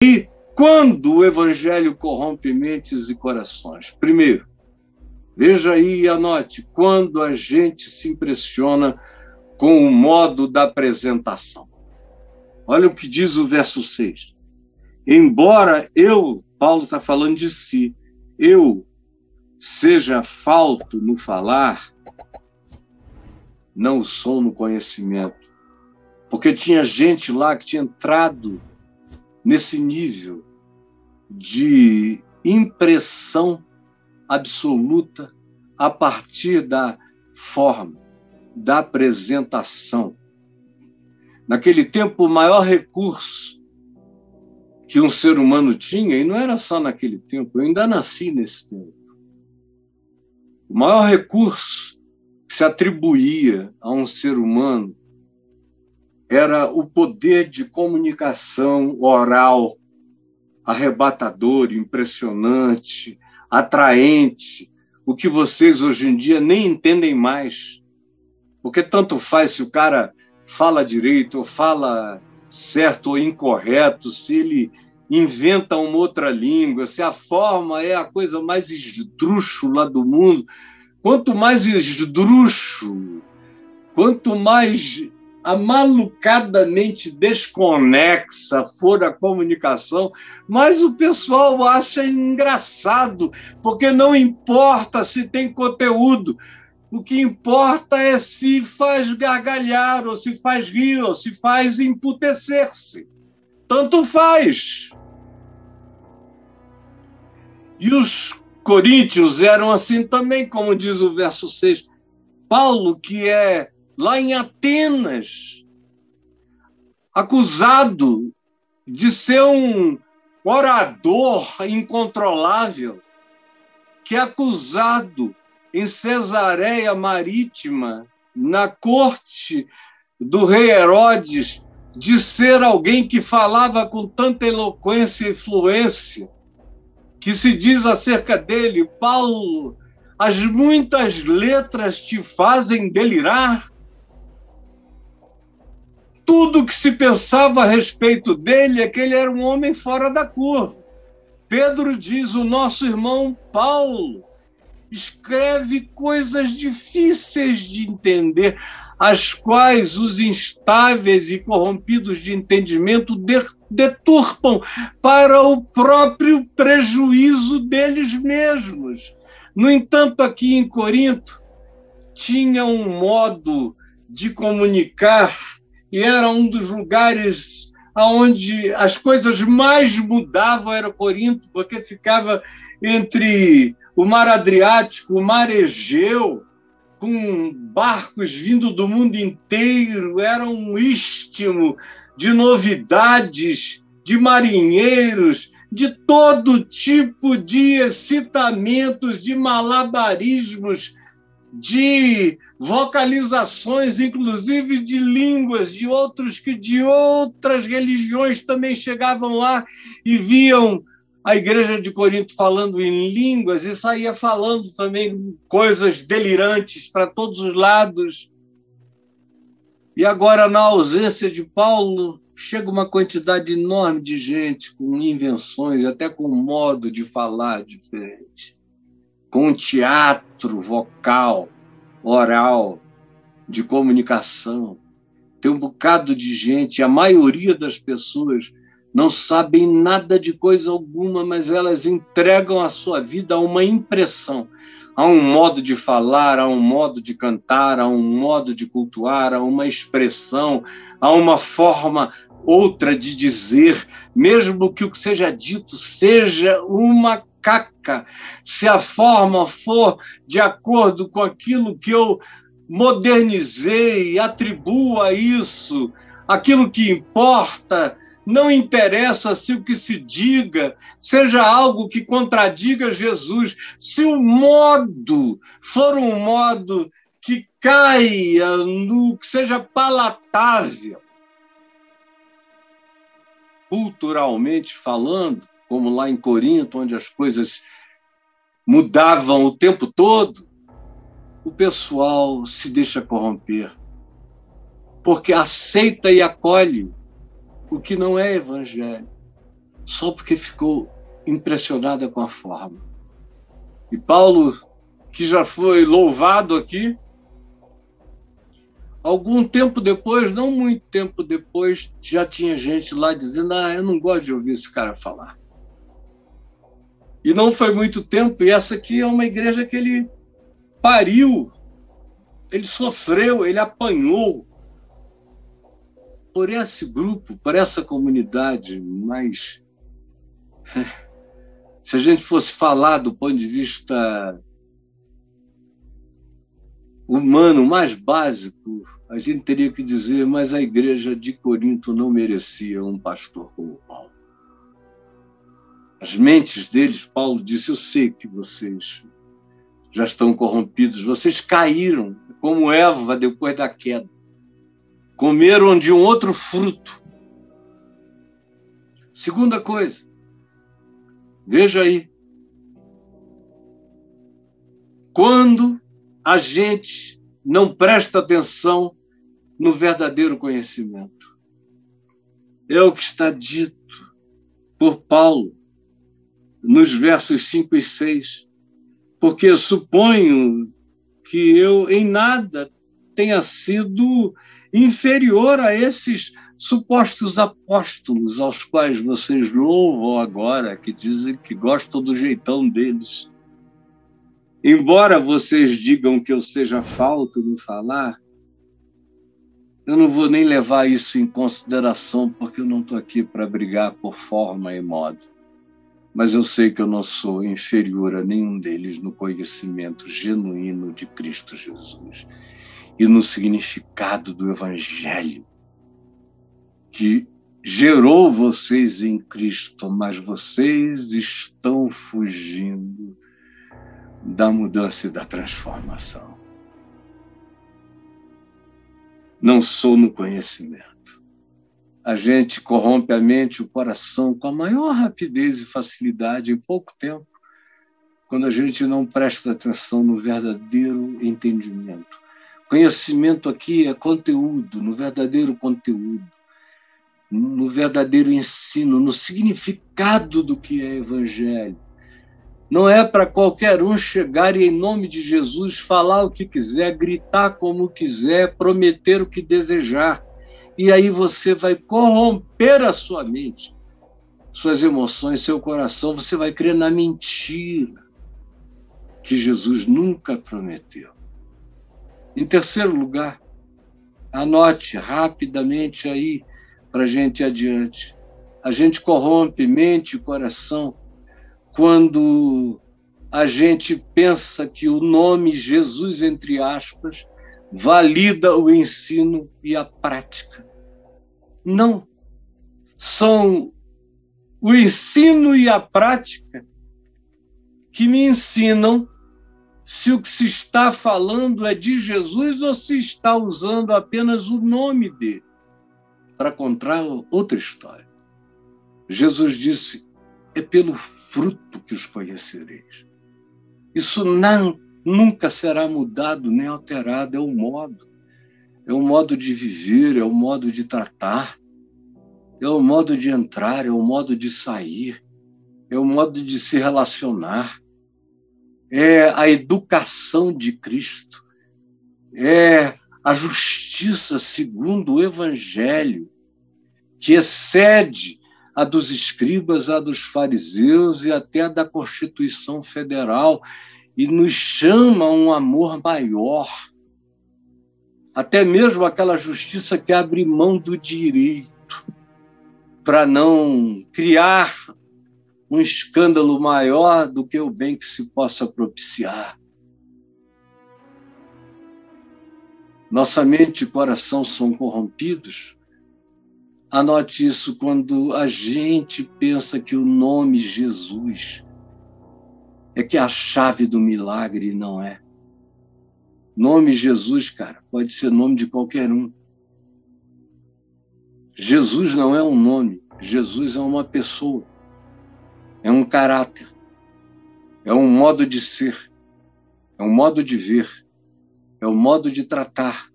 E quando o evangelho corrompe mentes e corações? Primeiro, veja aí e anote, quando a gente se impressiona com o modo da apresentação. Olha o que diz o verso 6. Embora eu, Paulo está falando de si, eu seja falto no falar, não sou no conhecimento. Porque tinha gente lá que tinha entrado nesse nível de impressão absoluta a partir da forma, da apresentação. Naquele tempo, o maior recurso que um ser humano tinha, e não era só naquele tempo, eu ainda nasci nesse tempo, o maior recurso que se atribuía a um ser humano era o poder de comunicação oral, arrebatador, impressionante, atraente, o que vocês hoje em dia nem entendem mais. Porque tanto faz se o cara fala direito ou fala certo ou incorreto, se ele inventa uma outra língua, se a forma é a coisa mais esdrúxula do mundo. Quanto mais esdrúxulo, quanto mais amalucadamente desconexa for a comunicação, mas o pessoal acha engraçado, porque não importa se tem conteúdo, o que importa é se faz gargalhar, ou se faz rir, ou se faz emputecer-se. Tanto faz. E os coríntios eram assim também, como diz o verso 6. Paulo, que é lá em Atenas, acusado de ser um orador incontrolável, que é acusado em Cesareia Marítima, na corte do rei Herodes, de ser alguém que falava com tanta eloquência e fluência, que se diz acerca dele, Paulo, as muitas letras te fazem delirar. Tudo que se pensava a respeito dele é que ele era um homem fora da curva. Pedro diz, o nosso irmão Paulo escreve coisas difíceis de entender, as quais os instáveis e corrompidos de entendimento deturpam para o próprio prejuízo deles mesmos. No entanto, aqui em Corinto, tinha um modo de comunicar e era um dos lugares onde as coisas mais mudavam, era Corinto, porque ficava entre o Mar Adriático, o Mar Egeu, com barcos vindo do mundo inteiro, era um istmo de novidades, de marinheiros, de todo tipo de excitamentos, de malabarismos, de vocalizações, inclusive de línguas, de outros que de outras religiões também chegavam lá e viam a igreja de Corinto falando em línguas e saía falando também coisas delirantes para todos os lados. E agora, na ausência de Paulo, chega uma quantidade enorme de gente com invenções, até com um modo de falar diferente, com um teatro vocal, oral, de comunicação. Tem um bocado de gente, a maioria das pessoas não sabem nada de coisa alguma, mas elas entregam a sua vida a uma impressão, a um modo de falar, a um modo de cantar, a um modo de cultuar, a uma expressão, a uma forma outra de dizer, mesmo que o que seja dito seja uma caca, se a forma for de acordo com aquilo que eu modernizei, atribuo a isso, aquilo que importa. Não interessa se o que se diga seja algo que contradiga Jesus, se o modo for um modo que caia no que seja palatável, culturalmente falando, como lá em Corinto, onde as coisas mudavam o tempo todo, o pessoal se deixa corromper, porque aceita e acolhe o que não é evangelho. só porque ficou impressionada com a forma. E Paulo, que já foi louvado aqui, algum tempo depois, não muito tempo depois, já tinha gente lá dizendo: eu não gosto de ouvir esse cara falar. E não foi muito tempo, e essa aqui é uma igreja que ele pariu, ele sofreu, ele apanhou por esse grupo, por essa comunidade, mas se a gente fosse falar do ponto de vista humano mais básico, a gente teria que dizer: mas a igreja de Corinto não merecia um pastor como Paulo. As mentes deles, Paulo disse: eu sei que vocês já estão corrompidos, vocês caíram como Eva depois da queda, comeram de um outro fruto. Segunda coisa, veja aí, quando a gente não presta atenção no verdadeiro conhecimento, é o que está dito por Paulo nos versos 5 e 6, porque suponho que eu em nada tenha sido inferior a esses supostos apóstolos aos quais vocês louvam agora, que dizem que gostam do jeitão deles. Embora vocês digam que eu seja falto no falar, eu não vou nem levar isso em consideração, porque eu não estou aqui para brigar por forma e modo. Mas eu sei que eu não sou inferior a nenhum deles no conhecimento genuíno de Cristo Jesus e no significado do Evangelho, que gerou vocês em Cristo, mas vocês estão fugindo da mudança e da transformação. Não sou no conhecimento. A gente corrompe a mente e o coração com a maior rapidez e facilidade em pouco tempo, quando a gente não presta atenção no verdadeiro entendimento. Conhecimento aqui é conteúdo, no verdadeiro conteúdo, no verdadeiro ensino, no significado do que é evangelho. Não é para qualquer um chegar e, em nome de Jesus, falar o que quiser, gritar como quiser, prometer o que desejar. E aí você vai corromper a sua mente, suas emoções, seu coração. Você vai crer na mentira que Jesus nunca prometeu. Em terceiro lugar, anote rapidamente aí para a gente ir adiante. A gente corrompe mente e coração quando a gente pensa que o nome Jesus, entre aspas, valida o ensino e a prática. Não. São o ensino e a prática que me ensinam se o que se está falando é de Jesus ou se está usando apenas o nome dele para contar outra história. Jesus disse: é pelo fruto que os conhecereis. Isso nunca será mudado nem alterado, é o modo de viver, é o modo de tratar, é o modo de entrar, é o modo de sair, é o modo de se relacionar, é a educação de Cristo, é a justiça segundo o Evangelho, que excede a dos escribas, a dos fariseus e até a da Constituição Federal, e nos chama a um amor maior, até mesmo aquela justiça que abre mão do direito para não criar um escândalo maior do que o bem que se possa propiciar. Nossa mente e coração são corrompidos. Anote isso: quando a gente pensa que o nome Jesus é que é a chave do milagre, não é. Nome Jesus, cara, pode ser nome de qualquer um. Jesus não é um nome, Jesus é uma pessoa, é um caráter, é um modo de ser, é um modo de ver, é um modo de tratar,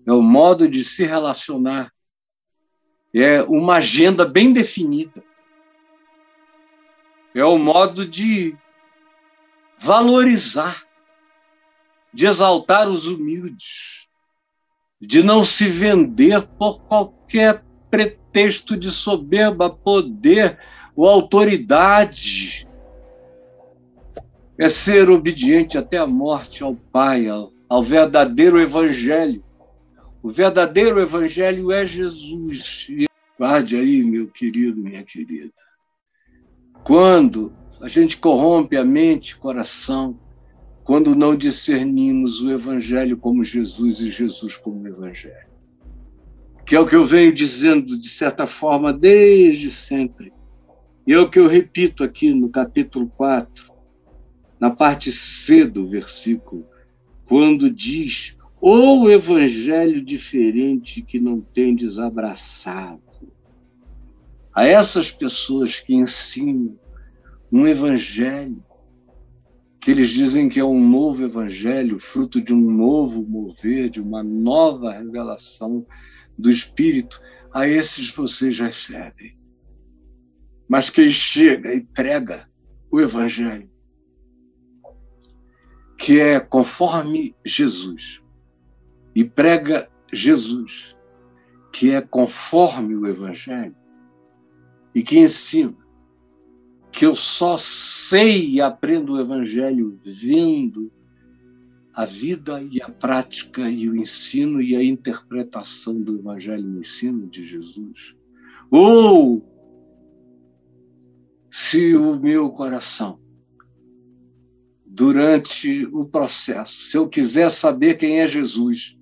é um modo de se relacionar, é uma agenda bem definida. É o modo de valorizar, de exaltar os humildes, de não se vender por qualquer pretexto de soberba, poder ou autoridade. É ser obediente até a morte ao Pai, ao verdadeiro Evangelho. O verdadeiro Evangelho é Jesus. Guarde aí, meu querido, minha querida. Quando a gente corrompe a mente e coração, quando não discernimos o Evangelho como Jesus e Jesus como Evangelho. Que é o que eu venho dizendo, de certa forma, desde sempre. E é o que eu repito aqui no capítulo 4, na parte C do versículo, quando diz: ou evangelho diferente que não tendes abraçado. A essas pessoas que ensinam um evangelho, que eles dizem que é um novo evangelho, fruto de um novo mover, de uma nova revelação do Espírito, a esses vocês recebem. Mas quem chega e prega o evangelho, que é conforme Jesus, e prega Jesus, que é conforme o Evangelho, e que ensina que eu só sei e aprendo o Evangelho vendo a vida e a prática e o ensino e a interpretação do Evangelho e o ensino de Jesus. Ou se o meu coração, durante o processo, se eu quiser saber quem é Jesus,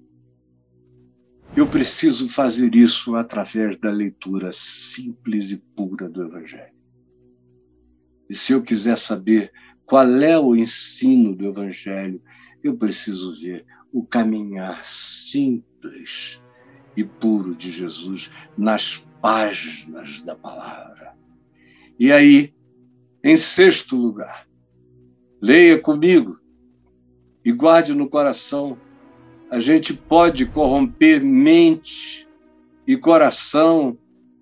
eu preciso fazer isso através da leitura simples e pura do Evangelho. E se eu quiser saber qual é o ensino do Evangelho, eu preciso ver o caminhar simples e puro de Jesus nas páginas da palavra. E aí, em sexto lugar, leia comigo e guarde no coração. A gente pode corromper mente e coração,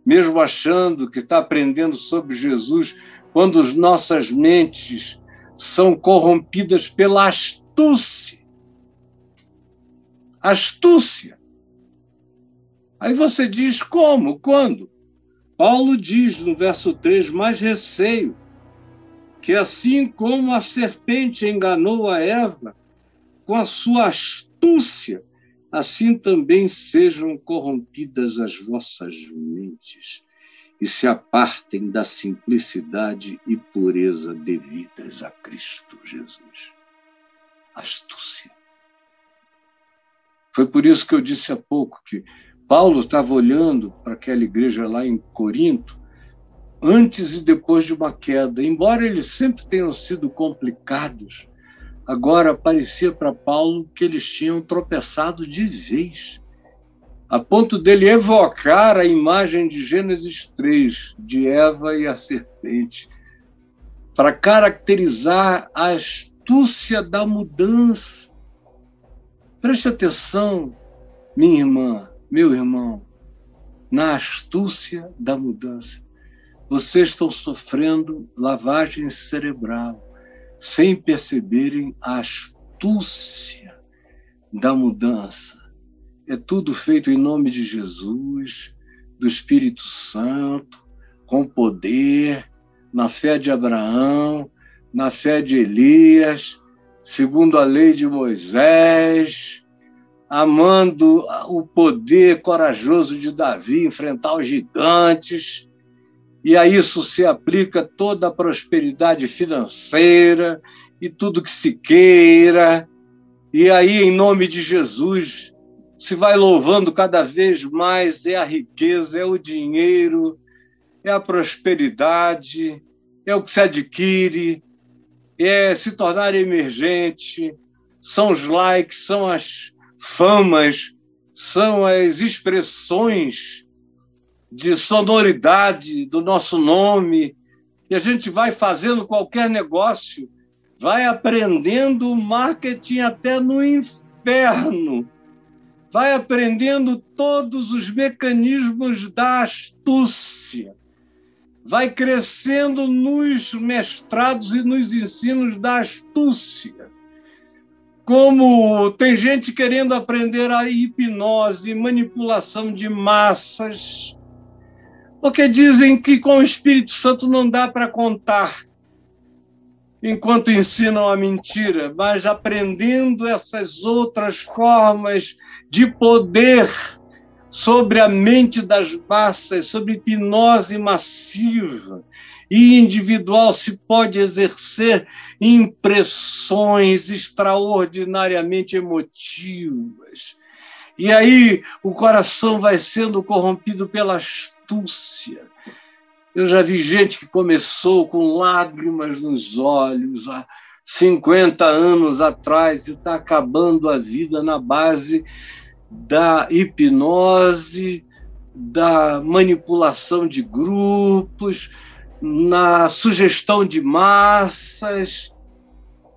mesmo achando que está aprendendo sobre Jesus, quando as nossas mentes são corrompidas pela astúcia. Astúcia. Aí você diz como? Quando? Paulo diz no verso 3, mais receio, que assim como a serpente enganou a Eva com a sua astúcia, assim também sejam corrompidas as vossas mentes e se apartem da simplicidade e pureza devidas a Cristo Jesus. Astúcia. Foi por isso que eu disse há pouco que Paulo estava olhando para aquela igreja lá em Corinto, antes e depois de uma queda. Embora eles sempre tenham sido complicados, agora parecia para Paulo que eles tinham tropeçado de vez, a ponto dele evocar a imagem de Gênesis 3, de Eva e a serpente, para caracterizar a astúcia da mudança. Preste atenção, minha irmã, meu irmão, na astúcia da mudança. Vocês estão sofrendo lavagem cerebral, sem perceberem a astúcia da mudança. É tudo feito em nome de Jesus, do Espírito Santo, com poder, na fé de Abraão, na fé de Elias, segundo a lei de Moisés, amando o poder corajoso de Davi, enfrentar os gigantes. E a isso se aplica toda a prosperidade financeira e tudo que se queira. E aí, em nome de Jesus, se vai louvando cada vez mais, é a riqueza, é o dinheiro, é a prosperidade, é o que se adquire, é se tornar emergente, são os likes, são as famas, são as expressões de sonoridade do nosso nome, e a gente vai fazendo qualquer negócio, vai aprendendo marketing até no inferno, vai aprendendo todos os mecanismos da astúcia. vai crescendo nos mestrados e nos ensinos da astúcia. Como tem gente querendo aprender a hipnose, manipulação de massas, porque dizem que com o Espírito Santo não dá para contar enquanto ensinam a mentira, mas aprendendo essas outras formas de poder sobre a mente das massas, sobre hipnose massiva e individual, se pode exercer impressões extraordinariamente emotivas. E aí o coração vai sendo corrompido pela astúcia. Eu já vi gente que começou com lágrimas nos olhos há 50 anos atrás e está acabando a vida na base da hipnose, da manipulação de grupos, na sugestão de massas,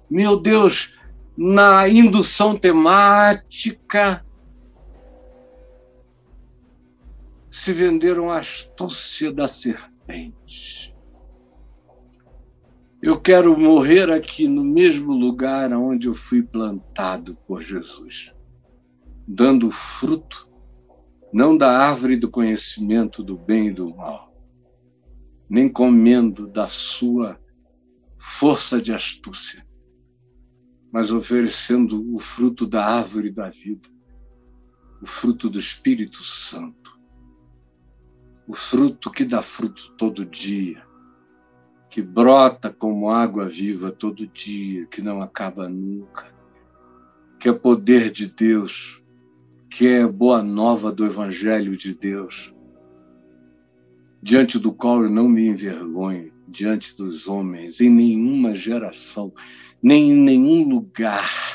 meu Deus, na indução temática. Se venderam a astúcia da serpente. Eu quero morrer aqui no mesmo lugar onde eu fui plantado por Jesus, dando fruto, não da árvore do conhecimento do bem e do mal, nem comendo da sua força de astúcia, mas oferecendo o fruto da árvore da vida, o fruto do Espírito Santo, o fruto que dá fruto todo dia, que brota como água viva todo dia, que não acaba nunca, que é poder de Deus, que é boa nova do Evangelho de Deus, diante do qual eu não me envergonho, diante dos homens, em nenhuma geração, nem em nenhum lugar,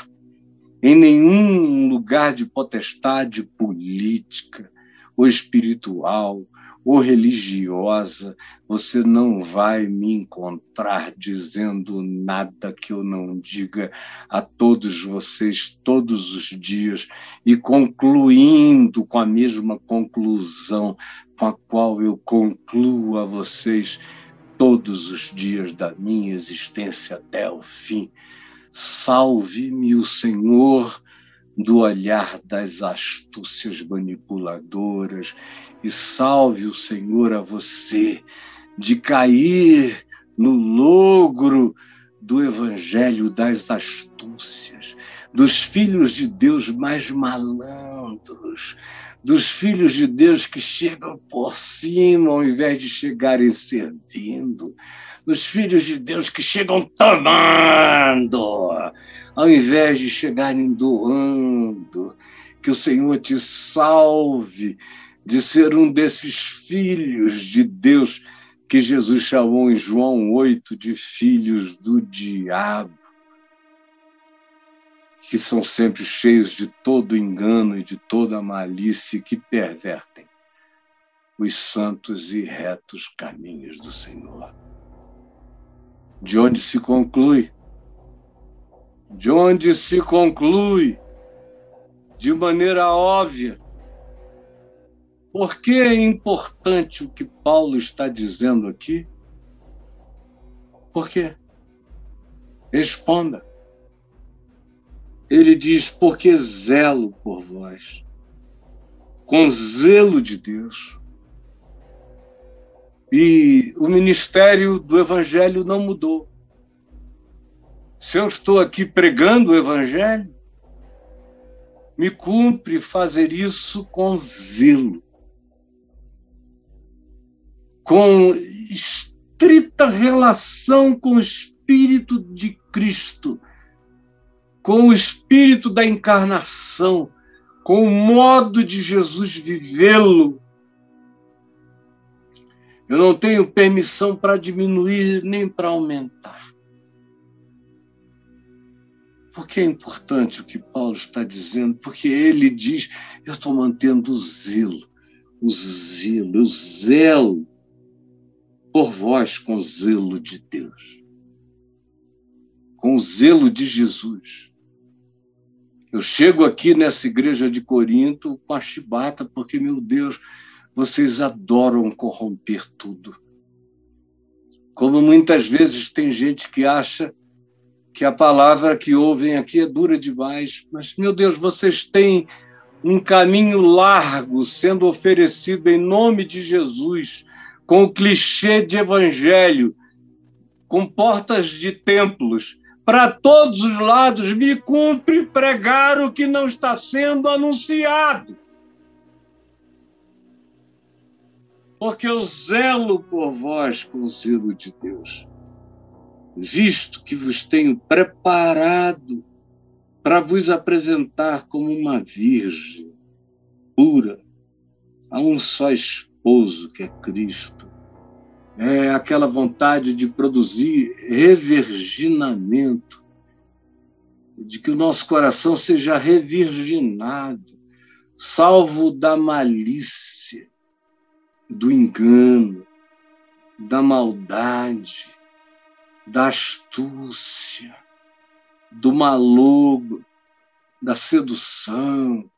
de potestade política, ou espiritual, ou religiosa, você não vai me encontrar dizendo nada que eu não diga a todos vocês todos os dias e concluindo com a mesma conclusão com a qual eu concluo a vocês todos os dias da minha existência até o fim. Salve-me o Senhor do olhar das astúcias manipuladoras e salve o Senhor a você de cair no logro do evangelho das astúcias, dos filhos de Deus mais malandros, dos filhos de Deus que chegam por cima ao invés de chegarem servindo, dos filhos de Deus que chegam tomando ao invés de chegarem doando. Que o Senhor te salve de ser um desses filhos de Deus que Jesus chamou em João 8 de filhos do diabo, que são sempre cheios de todo engano e de toda malícia e que pervertem os santos e retos caminhos do Senhor. De onde se conclui? De onde se conclui, de maneira óbvia, por que é importante o que Paulo está dizendo aqui? Por quê? Responda. Ele diz, porque zelo por vós, com zelo de Deus. E o ministério do Evangelho não mudou. Se eu estou aqui pregando o Evangelho, me cumpre fazer isso com zelo, com estrita relação com o Espírito de Cristo, com o Espírito da encarnação, com o modo de Jesus vivê-lo. Eu não tenho permissão para diminuir nem para aumentar. Por que é importante o que Paulo está dizendo? Porque ele diz, eu estou mantendo o zelo, eu zelo por vós com o zelo de Deus, com o zelo de Jesus. Eu chego aqui nessa igreja de Corinto com a chibata, porque, meu Deus, vocês adoram corromper tudo. Como muitas vezes tem gente que acha que a palavra que ouvem aqui é dura demais, mas, meu Deus, vocês têm um caminho largo sendo oferecido em nome de Jesus, com o clichê de evangelho, com portas de templos, para todos os lados. Me cumpre pregar o que não está sendo anunciado. Porque eu zelo por vós com o zelo de Deus, visto que vos tenho preparado para vos apresentar como uma virgem pura a um só esposo, que é Cristo. É aquela vontade de produzir revirginamento, de que o nosso coração seja revirginado, salvo da malícia, do engano, da maldade, da astúcia, do malogro, da sedução,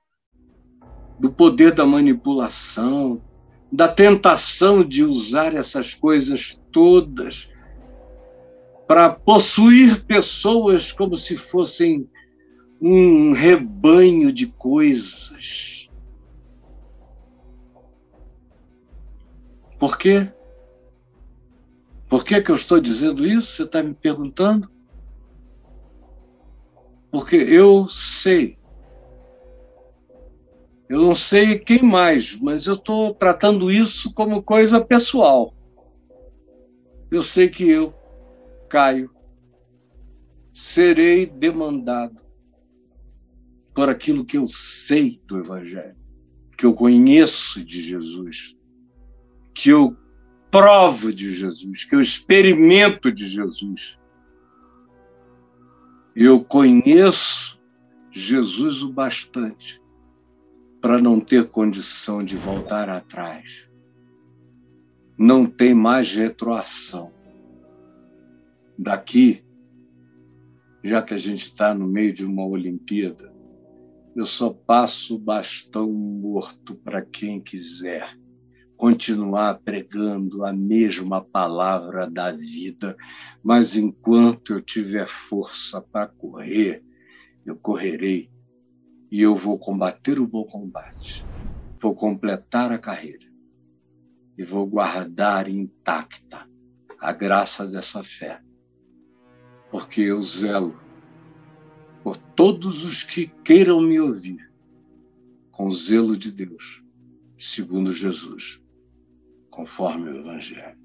do poder da manipulação, da tentação de usar essas coisas todas para possuir pessoas como se fossem um rebanho de coisas. Por quê? Por que eu estou dizendo isso? Você está me perguntando? Porque eu sei. Eu não sei quem mais, mas eu estou tratando isso como coisa pessoal. Eu sei que eu, Caio, serei demandado por aquilo que eu sei do Evangelho, que eu conheço de Jesus, que eu provo de Jesus, que eu experimento de Jesus. Eu conheço Jesus o bastante para não ter condição de voltar atrás. Não tem mais retroação. Daqui, já que a gente está no meio de uma Olimpíada, eu só passo o bastão morto para quem quiser continuar pregando a mesma palavra da vida, mas enquanto eu tiver força para correr, eu correrei e eu vou combater o bom combate, vou completar a carreira e vou guardar intacta a graça dessa fé, porque eu zelo por todos os que queiram me ouvir com o zelo de Deus, segundo Jesus, conforme o Evangelho.